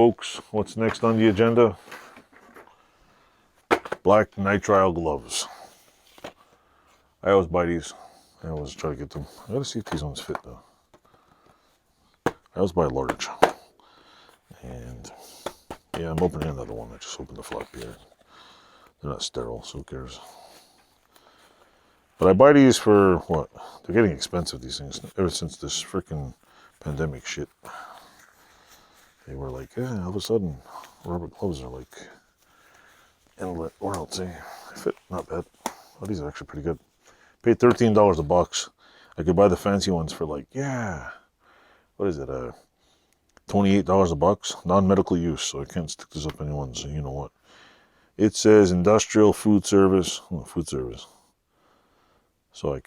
folks, what's next on the agenda? Black nitrile gloves. I always buy these. I always try to get them. I gotta see if these ones fit though. I always buy a large. And yeah, I'm opening another one. I just opened the flap here. They're not sterile, so who cares? But I buy these for what? They're getting expensive, these things. Ever since this freaking pandemic shit. They were like, yeah, all of a sudden, rubber gloves are like inlet world. See, they fit not bad. Oh, these are actually pretty good. Paid $13 a box. I could buy the fancy ones for like, yeah, what is it? $28 a box. Non-medical use, so I can't stick this up anyone's. So you know what? It says industrial food service. Oh, food service. So I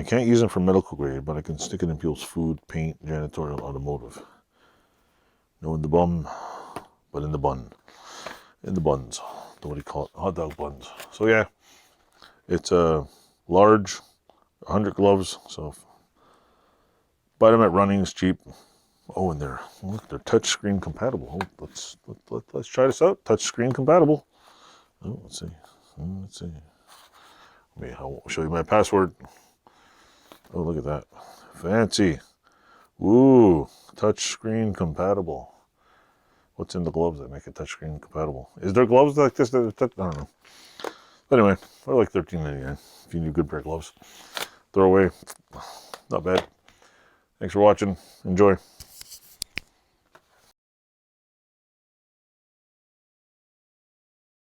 can't use them for medical grade, but I can stick it in people's food, paint, janitorial, automotive. No in the bum, but in the bun. In the buns. What do you call it? Hot dog buns. So yeah, it's a large, 100 gloves. So buy them at Runnings, cheap. Oh, and they're touchscreen compatible. Oh, let's try this out. Touchscreen compatible. Oh, let's see. Let's see. I'll show you my password. Oh, look at that. Fancy. Ooh, touchscreen compatible. What's in the gloves that make it touchscreen compatible? Is there gloves like this? I don't know. But anyway, they're like $13.99 if you need a good pair of gloves. Throw away. Not bad. Thanks for watching. Enjoy.